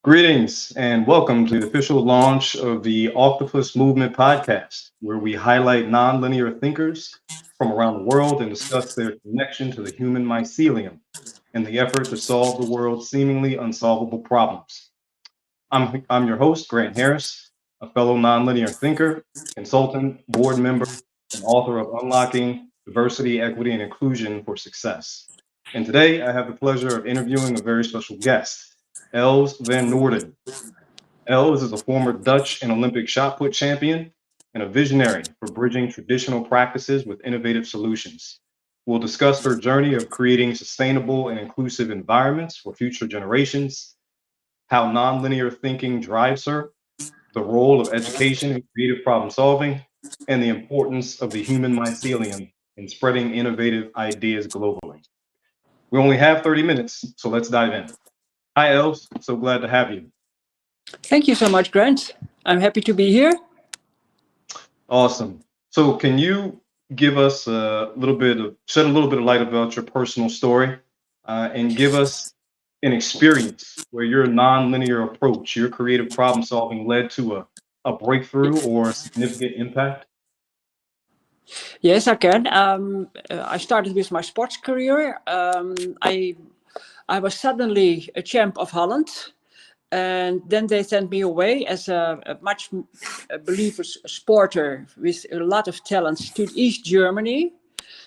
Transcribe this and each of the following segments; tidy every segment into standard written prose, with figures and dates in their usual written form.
Greetings and welcome to the official launch of the Octopus Movement Podcast, where we highlight nonlinear thinkers from around the world and discuss their connection to the human mycelium in the effort to solve the world's seemingly unsolvable problems. I'm your host, Grant Harris, a fellow nonlinear thinker, consultant, board member, and author of Unlocking Diversity, Equity, and Inclusion for Success. And today I have the pleasure of interviewing a very special guest, Els Van Noorduijn. Els is a former Dutch and Olympic shot put champion and a visionary for bridging traditional practices with innovative solutions. We'll discuss her journey of creating sustainable and inclusive environments for future generations, how nonlinear thinking drives her, the role of education in creative problem solving, and the importance of the human mycelium in spreading innovative ideas globally. We only have 30 minutes, so let's dive in. Hi, Els. So glad to have you. Thank you so much, Grant. I'm happy to be here. Awesome. So can you give us shed a little bit of light about your personal story and give us an experience where your nonlinear approach, your creative problem solving led to a breakthrough or a significant impact? Yes, I can. I started with my sports career. I was suddenly a champ of Holland. And then they sent me away as a much believer sporter with a lot of talents to East Germany.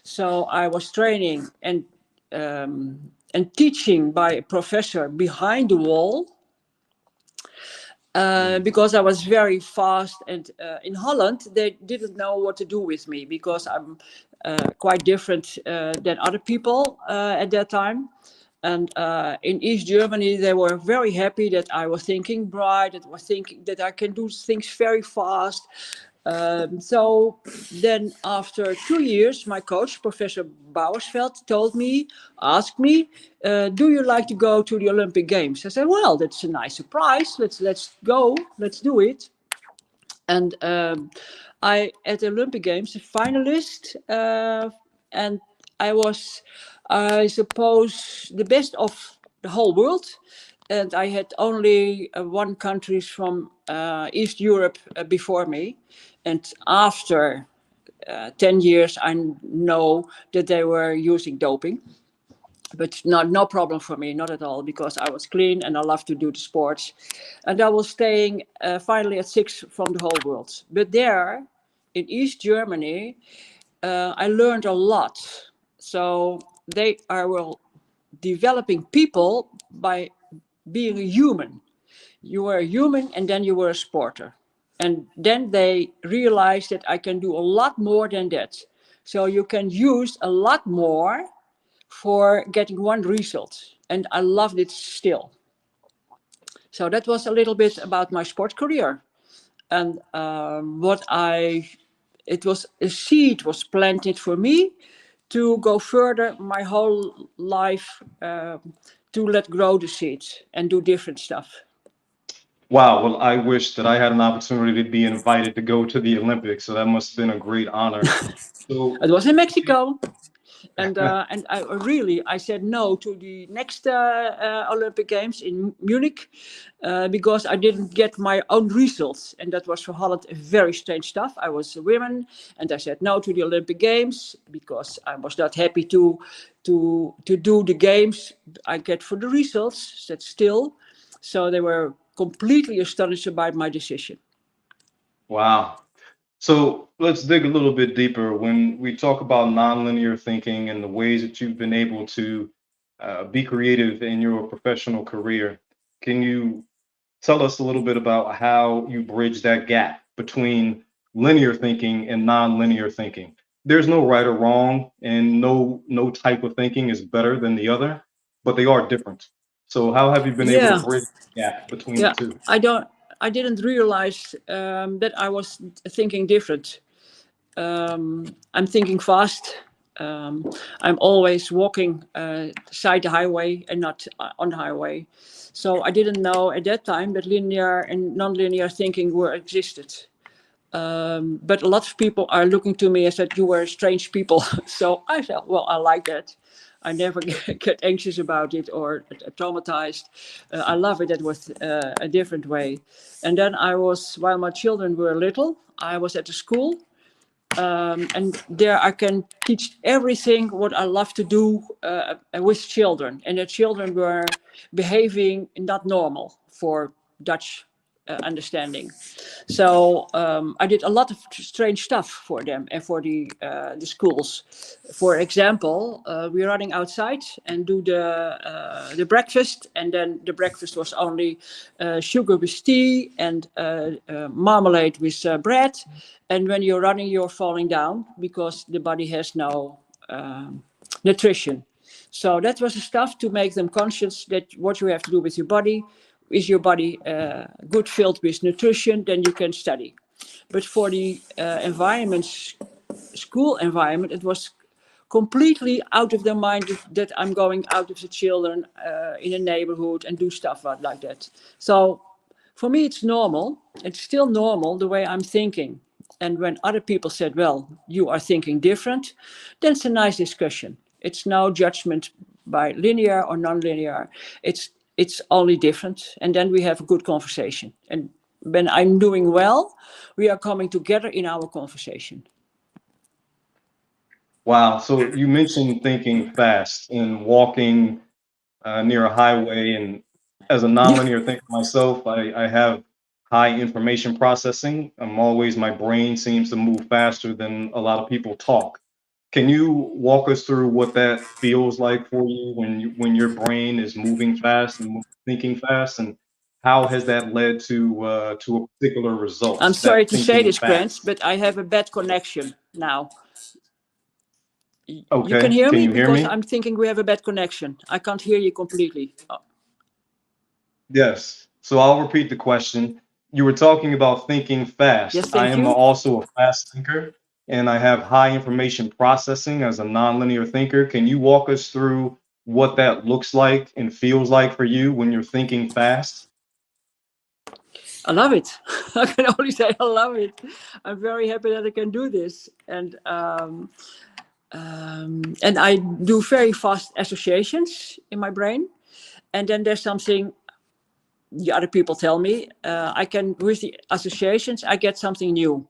So I was training and teaching by a professor behind the wall because I was very fast. And in Holland, they didn't know what to do with me because I'm quite different than other people at that time. And in East Germany, they were very happy that I was thinking bright, that I can do things very fast. So then after 2 years, my coach, Professor Bouwersveld, asked me, do you like to go to the Olympic Games? I said, well, that's a nice surprise. Let's go. Let's do it. And I, at the Olympic Games, a finalist, and I was, I suppose, the best of the whole world. And I had only one country from East Europe before me. And after 10 years, I know that they were using doping. But no problem for me, not at all, because I was clean and I love to do the sports. And I was staying finally at 6 from the whole world. But there, in East Germany, I learned a lot. So they are developing people by being a human. You were a human and then you were a sporter. And then they realized that I can do a lot more than that. So you can use a lot more for getting one result. And I loved it still. So that was a little bit about my sport career. And it was a seed was planted for me to go further my whole life, to let grow the seeds and do different stuff. Wow. Well, I wish that I had an opportunity to be invited to go to the Olympics. So that must have been a great honor. So It was in Mexico. And I said no to the next Olympic Games in Munich because I didn't get my own results, and that was for Holland very strange stuff. I was a woman, and I said no to the Olympic Games because I was not happy to do the games I get for the results. That still, so they were completely astonished about my decision. wow. So let's dig a little bit deeper. When we talk about nonlinear thinking and the ways that you've been able to be creative in your professional career, can you tell us a little bit about how you bridge that gap between linear thinking and nonlinear thinking? There's no right or wrong, and no type of thinking is better than the other, but they are different. So how have you been able to Yeah, bridge the gap between the yeah. two? I didn't realize that I was thinking different. I'm thinking fast. I'm always walking side the highway and not on the highway. So I didn't know at that time that linear and non-linear thinking were existed. But a lot of people are looking to me and said, you were strange people. So I said, well, I like that. I never get anxious about it or traumatized. I love it. That was a different way. And then while my children were little, I was at a school. And there I can teach everything what I love to do with children. And the children were behaving not normal for Dutch understanding. So I did a lot of strange stuff for them and for the schools. For example, we're running outside and do the breakfast, and then the breakfast was only sugar with tea and marmalade with bread. And when you're running, you're falling down because the body has no nutrition. So that was the stuff to make them conscious that what you have to do with your body. Is your body good filled with nutrition, then you can study. But for the school environment, it was completely out of their mind that I'm going out with the children in a neighborhood and do stuff like that. So for me, it's normal. It's still normal the way I'm thinking. And when other people said, well, you are thinking different, then it's a nice discussion. It's no judgment by linear or non-linear. It's only different. And then we have a good conversation. And when I'm doing well, we are coming together in our conversation. Wow. So you mentioned thinking fast and walking near a highway. And as a nonlinear thinker myself, I have high information processing. My brain seems to move faster than a lot of people talk. Can you walk us through what that feels like for you when your brain is moving fast and thinking fast, and how has that led to a particular result? I'm sorry That to say thinking this, Grant, fast. but I have a bad connection now. You can Okay, hear can me you hear because me? I'm thinking we have a bad connection. I can't hear you completely. Oh. Yes. So I'll repeat the question. You were talking about thinking Yes, fast. I thank am you. also a fast thinker, and I have high information processing as a nonlinear thinker. Can you walk us through what that looks like and feels like for you when you're thinking fast? I love it. I can only say I love it. I'm very happy that I can do this. And I do very fast associations in my brain. And then there's something the other people tell me. I can, with the associations, I get something new.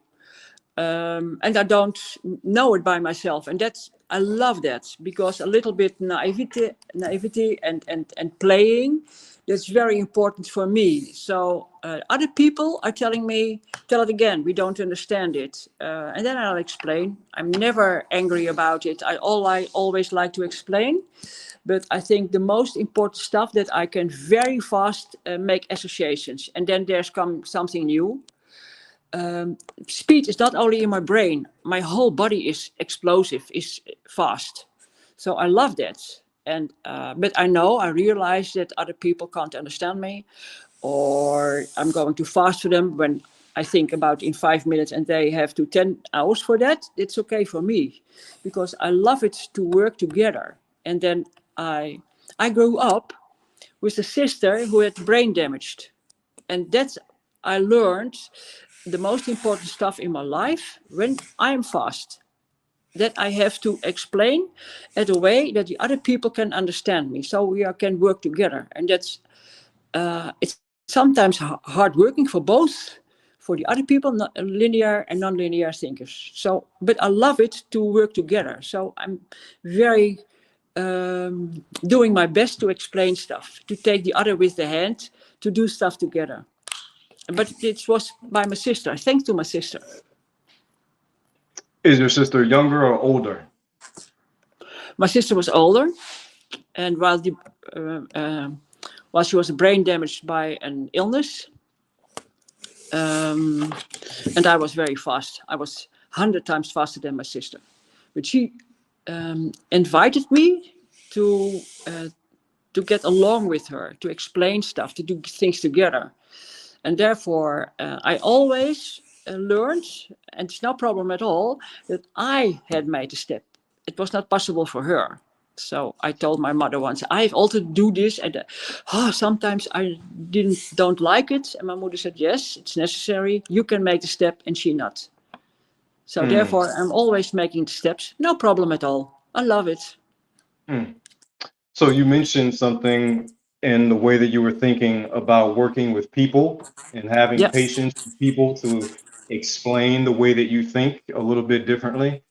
And I don't know it by myself. And I love that because a little bit naivety and playing, that's very important for me. So other people are telling me, tell it again, we don't understand it. And then I'll explain. I'm never angry about it. I always like to explain. But I think the most important stuff that I can very fast make associations. And then there's something new. Speed is not only in my brain, my whole body is explosive, is fast. So I love that. And but I realize that other people can't understand me, or I'm going too fast for them when I think about in 5 minutes and they have to 10 hours for that. It's okay for me because I love it to work together. And then I grew up with a sister who had brain damaged. And I learned the most important stuff in my life when I'm fast, that I have to explain in a way that the other people can understand me, so we can work together. And it's sometimes hard working for both, for the other people, linear and non-linear thinkers. So, but I love it to work together. So I'm very doing my best to explain stuff, to take the other with the hand, to do stuff together. But it was by my sister, thanks to my sister. Is your sister younger or older? My sister was older, and while she was brain damaged by an illness, and I was very fast. I was 100 times faster than my sister. But she invited me to get along with her, to explain stuff, to do things together. And therefore, I always learned, and it's no problem at all, that I had made a step. It was not possible for her. So I told my mother once, I have also do this, and sometimes I don't like it. And my mother said, yes, it's necessary. You can make the step, and she not. So therefore, I'm always making the steps. No problem at all. I love it. So you mentioned something in the way that you were thinking about working with people and having Yeah. patience with people to explain the way that you think a little bit differently.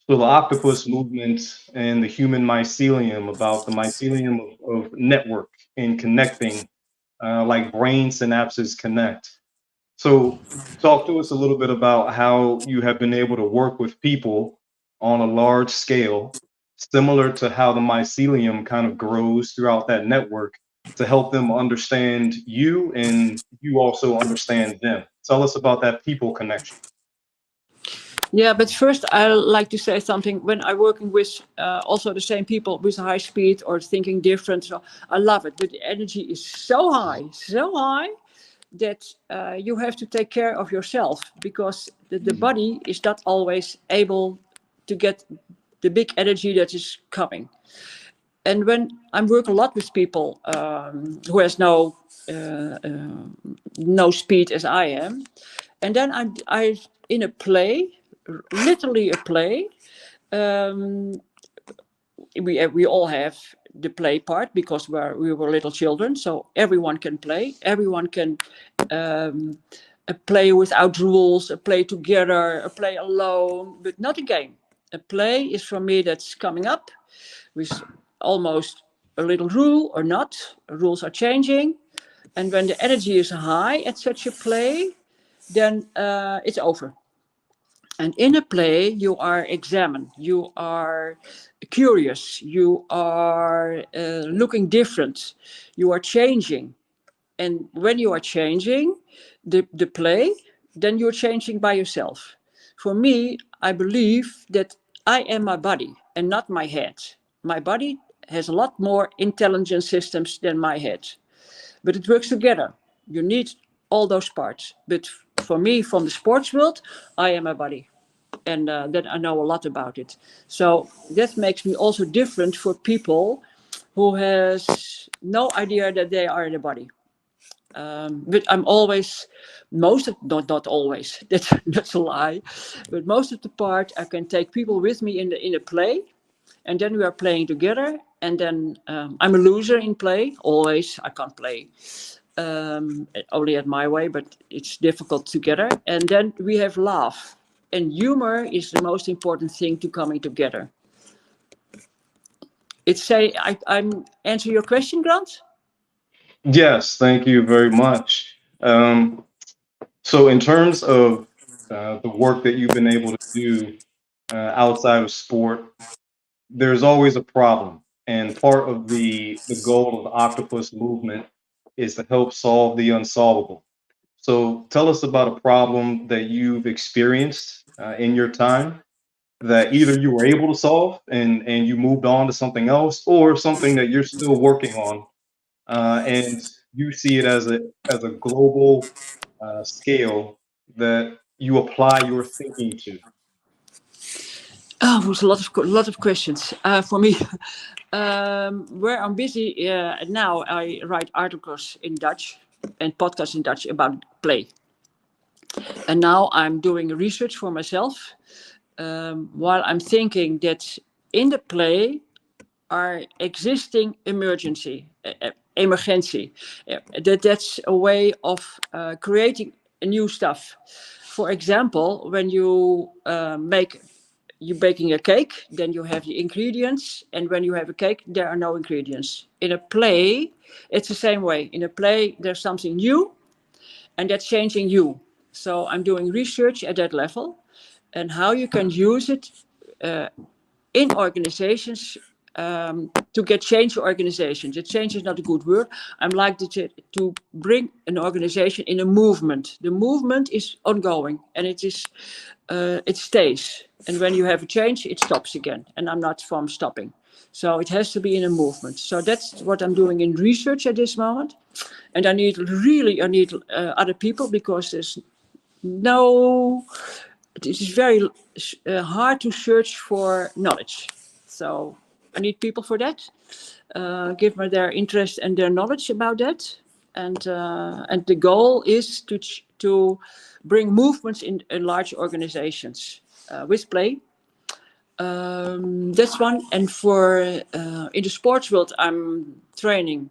So the octopus movement and the human mycelium, about the mycelium of network and connecting, like brain synapses connect. So talk to us a little bit about how you have been able to work with people on a large scale, similar to how the mycelium kind of grows throughout that network to help them understand you and you also understand them. Tell us about that people connection. Yeah, but first I like to say something. When I'm working with also the same people with high speed or thinking different, so I love it. But the energy is so high that you have to take care of yourself, because the body is not always able to get the big energy that is coming. And when I work a lot with people who has no speed as I am, and then I in a play, literally a play. We all have the play part because we were little children, so everyone can play. Everyone can a play without rules, a play together, a play alone, but not a game. A play is for me that's coming up with almost a little rule or not. Rules are changing, and when the energy is high at such a play, then it's over. And in a play, you are examined, you are curious, you are looking different, you are changing. And when you are changing the play, then you're changing by yourself. For me, I believe that I am my body and not my head. My body has a lot more intelligent systems than my head, but it works together. You need all those parts. But for me, from the sports world, I am my body, and that I know a lot about it. So that makes me also different for people who has no idea that they are the body. But I'm always, not always, that's a lie, but most of the part I can take people with me in a play, and then we are playing together, and then I'm a loser in play, always. I can't play only at my way, but it's difficult together. And then we have laugh, and humor is the most important thing to coming together. I'm answer your question, Grant? Yes, thank you very much. So in terms of the work that you've been able to do outside of sport, there's always a problem. And part of the goal of the octopus movement is to help solve the unsolvable. So tell us about a problem that you've experienced in your time that either you were able to solve and you moved on to something else, or something that you're still working on and you see it as a global scale that you apply your thinking to. Oh, it was a lot of questions for me. Where I'm busy now, I write articles in Dutch and podcasts in Dutch about play. And now I'm doing research for myself, while I'm thinking that in the play are existing emergency. That's a way of creating a new stuff. For example, when you're baking a cake, then you have the ingredients, and when you have a cake, there are no ingredients. In a play, it's the same way. In a play, there's something new, and that's changing you. So I'm doing research at that level, and how you can use it in organizations to get change organizations. The change is not a good word. I'm like to bring an organization in a movement. The movement is ongoing, and it stays. And when you have a change, it stops again. And I'm not from stopping. So it has to be in a movement. So that's what I'm doing in research at this moment. And I need other people, because it is very hard to search for knowledge. So I need people for that. Give me their interest and their knowledge about that. And the goal is to bring movements in large organizations with play. That's one. And for in the sports world, I'm training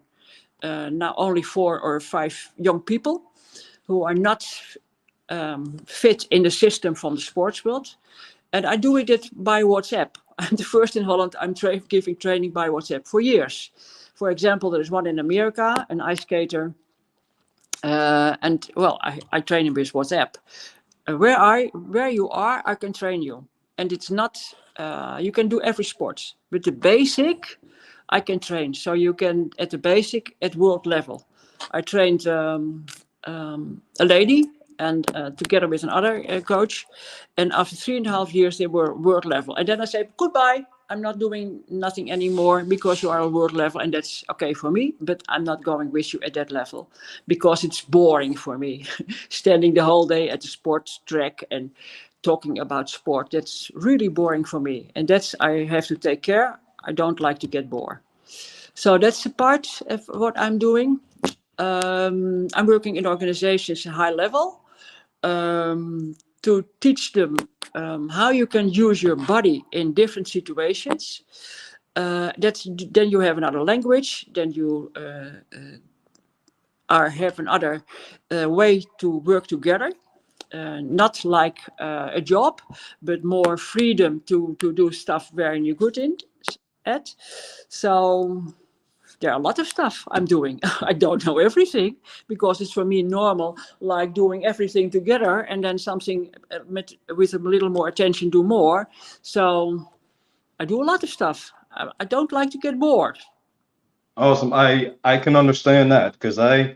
now only 4 or 5 young people who are not fit in the system from the sports world. And I do it by WhatsApp. I'm the first in Holland. I'm giving training by WhatsApp for years. For example, there is one in America, an ice skater. And well, I train him with WhatsApp. Where you are, I can train you. And it's not, you can do every sport. But the basic, I can train. So you can, at the basic, at world level. I trained a lady, and together with another coach. And after 3.5 years, they were world level. And then I said, goodbye. I'm not doing nothing anymore because you are a world level, and that's okay for me, but I'm not going with you at that level because it's boring for me. Standing the whole day at the sports track and talking about sport, that's really boring for me. And that's, I have to take care. I don't like to get bored. So that's a part of what I'm doing. I'm working in organizations at high level to teach them how you can use your body in different situations. Then you have another language. Then you have another way to work together. Not like a job, but more freedom to do stuff where you're good at. So there are a lot of stuff I'm doing. I don't know everything because it's for me normal, like doing everything together and then something with a little more attention do more. So I do a lot of stuff. I don't like to get bored. Awesome. I can understand that because a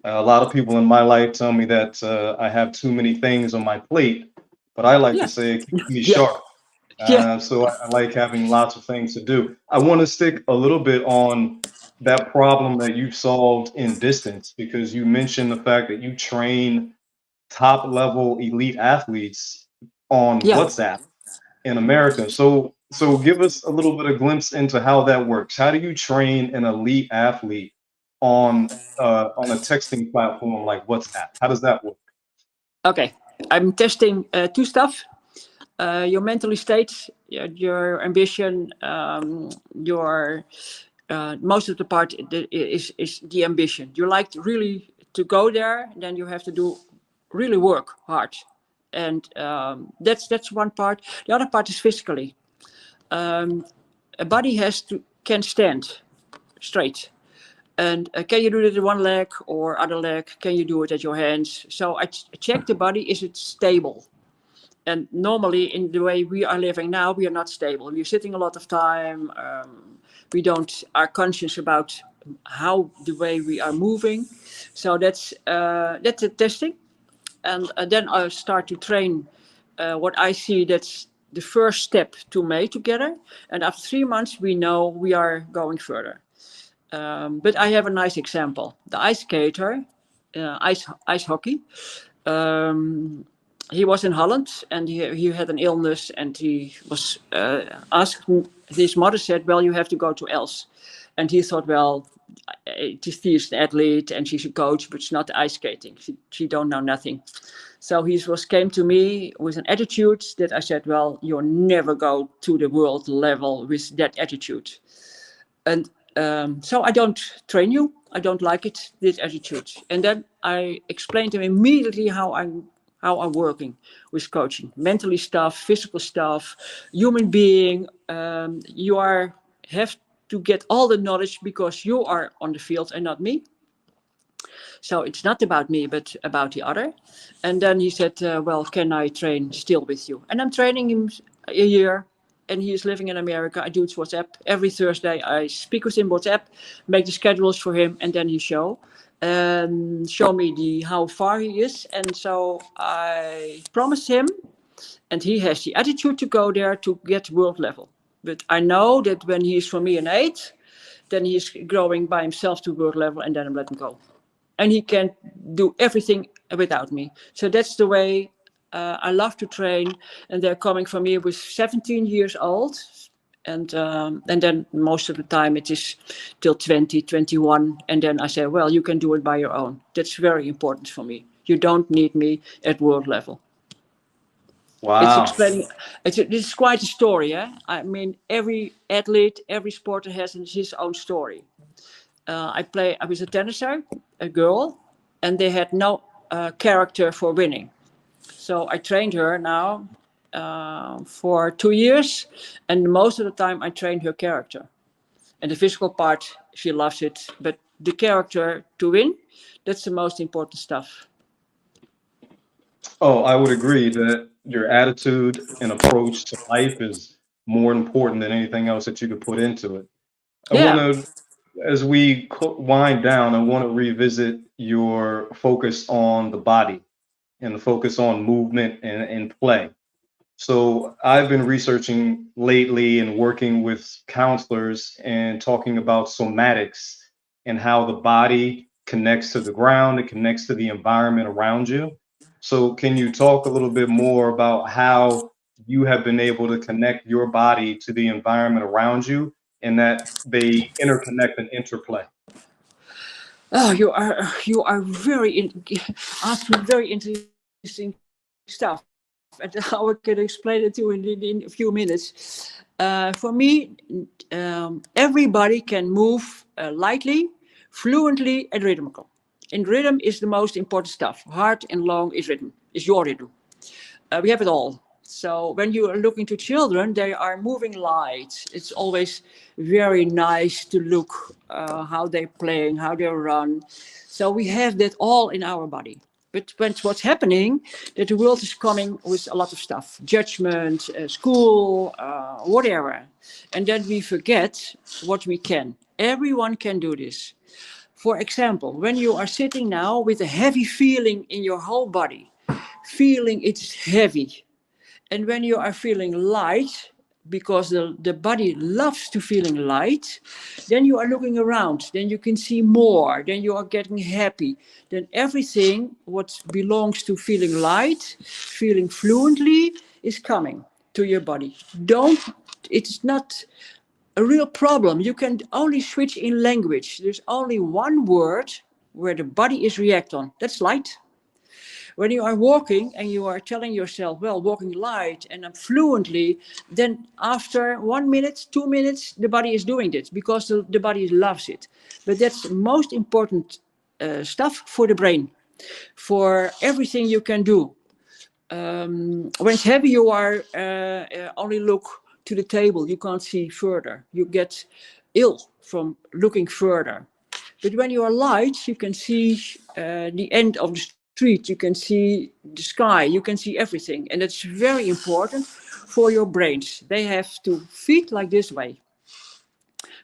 lot of people in my life tell me that I have too many things on my plate, but I like to Yeah. say it keeps me Yeah. sharp. Yeah. So I like having lots of things to do. I want to stick a little bit on that problem that you solved in distance because you mentioned the fact that you train top level elite athletes on Yeah. WhatsApp in America. So give us a little bit of glimpse into how that works. How do you train an elite athlete on a texting platform like WhatsApp? How does that work? Okay. I'm testing 2 stuff. Your mental state, your ambition, your most of the part is the ambition. You like to really to go there, then you have to do really work hard, and that's one part. The other part is physically. A body can stand straight. And can you do it with one leg or other leg? Can you do it at your hands? So I check the body, is it stable? And normally in the way we are living now, we are not stable. We're sitting a lot of time. We don't are conscious about how the way we are moving. So that's a testing. And then I start to train what I see that's the first step to make together. And after 3 months, we know we are going further. But I have a nice example. The ice skater, ice hockey. He was in Holland and he had an illness and he was asked, his mother said, well, you have to go to Els. And he thought, well, she's an athlete and she's a coach, but she's not ice skating. She don't know nothing. So he came to me with an attitude that I said, well, you'll never go to the world level with that attitude. And so I don't train you. I don't like it, this attitude. And then I explained to him immediately how I'm working with coaching. Mentally stuff, physical stuff, human being. You have to get all the knowledge because you are on the field and not me. So it's not about me, but about the other. And then he said, well, can I train still with you? And I'm training him a year. And he is living in America. I do it WhatsApp. Every Thursday I speak with him WhatsApp, make the schedules for him, and then he show me how far he is. And so I promised him, and he has the attitude to go there to get world level. But I know that when he is for me an 8, then he is growing by himself to world level, and then I'm letting go. And he can do everything without me. So that's the way I love to train. And they're coming from me with 17 years old. And then most of the time it is till 20, 21. And then I say, well, you can do it by your own. That's very important for me. You don't need me at world level. It's Wow. explaining. It's quite a story. I mean, every athlete, every sporter has his own story. I was a tenniser, a girl, and they had no character for winning. So I trained her now for 2 years, and most of the time I trained her character. And the physical part, she loves it, but the character to win, that's the most important stuff. Oh, I would agree that your attitude and approach to life is more important than anything else that you could put into it. I want Yeah. to, as we wind down, I want to revisit your focus on the body and the focus on movement and play. So I've been researching lately and working with counselors and talking about somatics and how the body connects to the ground, it connects to the environment around you. So can you talk a little bit more about how you have been able to connect your body to the environment around you and that they interconnect and interplay? Oh, you are asking very interesting stuff, and how I can explain it to you in a few minutes. For me, everybody can move lightly, fluently, and rhythmical. And rhythm is the most important stuff. Hard and long is rhythm. Is your rhythm. We have it all. So when you are looking to children, they are moving light. It's always very nice to look how they're playing, how they run. So we have that all in our body. But what's happening, that the world is coming with a lot of stuff, judgment, school, whatever. And then we forget what we can. Everyone can do this. For example, when you are sitting now with a heavy feeling in your whole body, feeling it's heavy, and when you are feeling light, because the body loves to feeling light, then you are looking around, then you can see more, then you are getting happy. Then everything what belongs to feeling light, feeling fluently, is coming to your body. It's not a real problem. You can only switch in language. There's only one word where the body is react on. That's light. When you are walking and you are telling yourself, well, walking light and I'm fluently, then after 1 minute, 2 minutes, the body is doing this because the body loves it. But that's the most important stuff for the brain, for everything you can do. When it's heavy, you are only look to the table. You can't see further. You get ill from looking further. But when you are light, you can see the end of the street. You can see the sky. You can see everything. And that's very important for your brains. They have to feed like this way.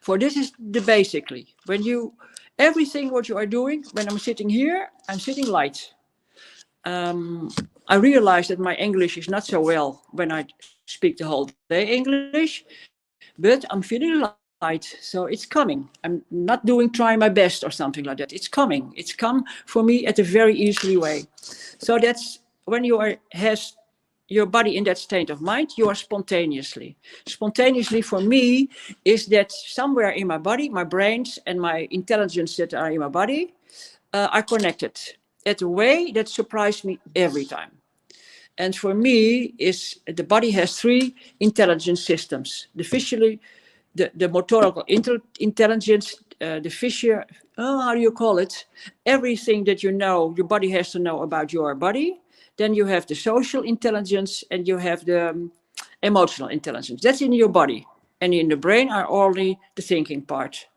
For this is the basically. Everything what you are doing, when I'm sitting here, I'm sitting light. I realize that my English is not so well when I speak the whole day English, but I'm feeling light, so it's coming. I'm not trying my best or something like that. It's coming. It's come for me at a very easily way. So that's when you has your body in that state of mind, you are spontaneously. Spontaneously for me is that somewhere in my body, my brains and my intelligence that are in my body are connected at a way that surprised me every time. And for me, is the body has three intelligence systems: the visually, the motorical intelligence, the visual, how do you call it? Everything that you know, your body has to know about your body. Then you have the social intelligence and you have the emotional intelligence. That's in your body. And in the brain are only the thinking part,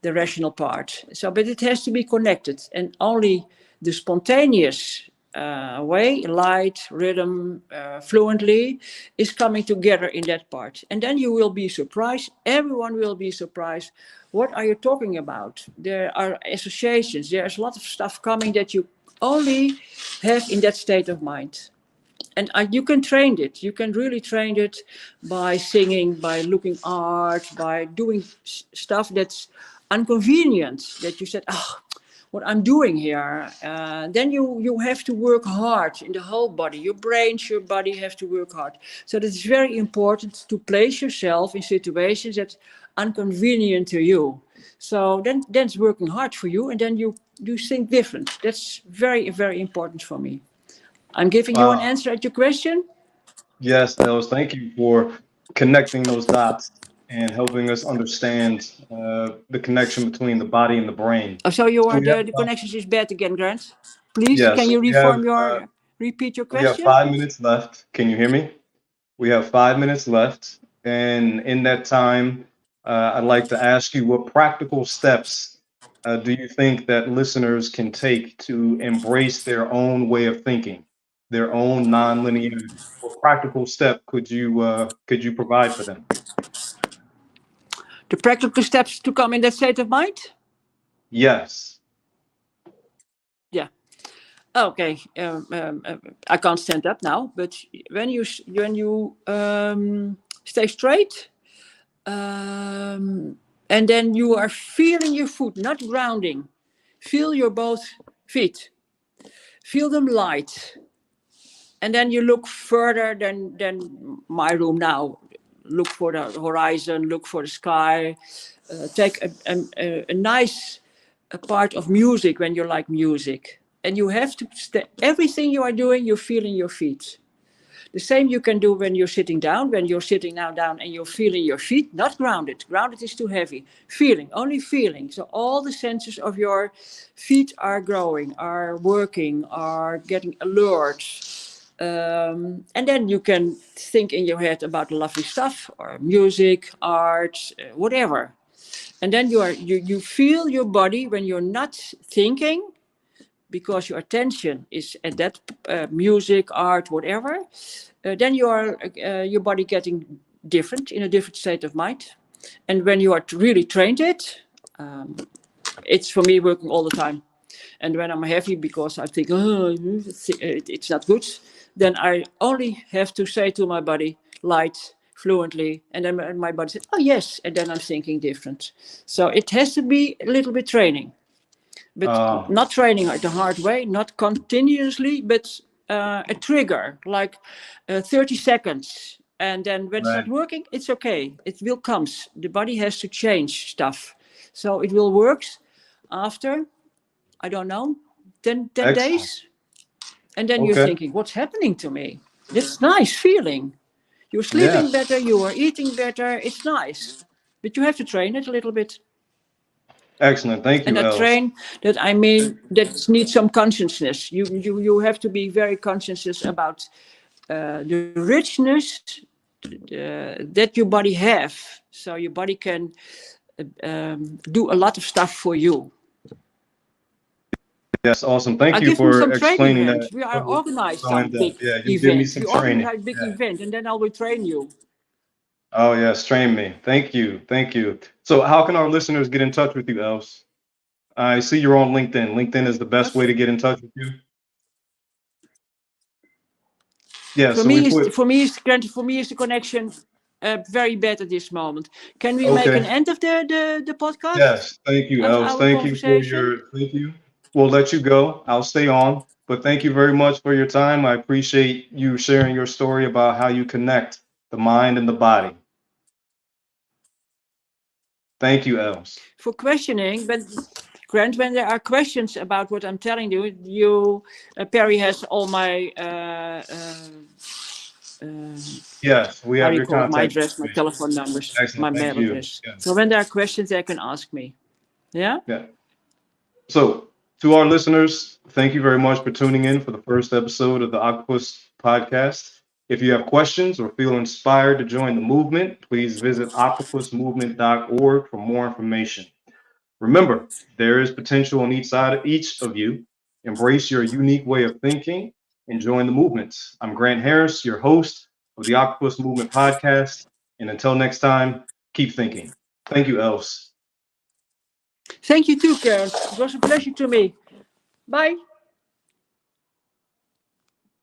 the rational part. So, but it has to be connected, and only the spontaneous way, light, rhythm, fluently, is coming together in that part. And then you will be surprised. Everyone will be surprised. What are you talking about? There are associations. There's a lot of stuff coming that you only have in that state of mind. And you can train it. You can really train it by singing, by looking art, by doing stuff that's inconvenient. That you said, oh, what I'm doing here. Then you have to work hard in the whole body. Your brains, your body have to work hard. So it's very important to place yourself in situations that are inconvenient to you. So then it's working hard for you, and then you think different. That's very, very important for me. I'm giving you an Wow. answer at your question. Yes, Els, thank you for connecting those dots and helping us understand the connection between the body and the brain. Oh, so you So are we have the connection is bad again, Grant. Please, yeah, can so you repeat your we have question? 5 minutes left. Can you hear me? We have 5 minutes left, and in that time, I'd like to ask you what practical steps do you think that listeners can take to embrace their own way of thinking, their own nonlinear? What practical step could you provide for them? The practical steps to come in that state of mind? Yes. Yeah. Okay. I can't stand up now, but when you stay straight, and then you are feeling your foot, not grounding. Feel your both feet. Feel them light. And then you look further than my room now. Look for the horizon, look for the sky. Take a nice part of music when you like music. And you have to everything you are doing, you feel in your feet. The same you can do when you're sitting down. When you're sitting now down and you're feeling your feet, not grounded. Grounded is too heavy. Feeling, only feeling. So all the senses of your feet are growing, are working, are getting alert. And then you can think in your head about lovely stuff, or music, art, whatever. And then you feel your body when you're not thinking, because your attention is at that music, art, whatever. Then your body getting different, in a different state of mind. And when you are really trained it's for me working all the time. And when I'm heavy because I think, oh, it's not good, then I only have to say to my body, light, fluently, and then my body says, oh yes, and then I'm thinking different. So it has to be a little bit training, but not training the hard way, not continuously, but a trigger, like 30 seconds. And then when it's not Right. working, it's okay. It will come. The body has to change stuff. So it will work after, I don't know, 10 Excellent. days. And then you're Okay. thinking, what's happening to me? It's nice feeling. You're sleeping Yes. better, you are eating better. It's nice. But you have to train it a little bit. Excellent. Thank And you, I Els. train that, I mean, that needs some consciousness. You have to be very conscious about the richness that your body have. So your body can do a lot of stuff for you. Yes, awesome. Thank I you give me for some training explaining events. that We are organized so some in big depth. Yeah, you give me event. some We training. organize big Yeah. event, and then I will train you. Oh, yes, train me. Thank you. Thank you. So, how can our listeners get in touch with you, Els? I see you're on LinkedIn. LinkedIn is the best way to get in touch with you. Yeah, For so we me, put, is the connection very bad at this moment. Can we make an okay. end of the podcast, Yes, thank you, of Els. our Thank you for conversation? your, thank you. We'll let you go. I'll stay on, but thank you very much for your time. I appreciate you sharing your story about how you connect the mind and the body. Thank you, Els. For questioning, but Grant, when there are questions about what I'm telling you, Perry has all my Yes, we how do have you your call it? My contact address, my information. telephone numbers, my Excellent. Thank mail you. address. Yeah. So when there are questions, they can ask me. Yeah. Yeah. So, to our listeners, thank you very much for tuning in for the first episode of the Octopus Podcast. If you have questions or feel inspired to join the movement, please visit octopusmovement.org for more information. Remember, there is potential on each side of each of you. Embrace your unique way of thinking and join the movement. I'm Grant Harris, your host of the Octopus Movement Podcast. And until next time, keep thinking. Thank you, Els. Thank you too, Karen. It was a pleasure to me. Bye.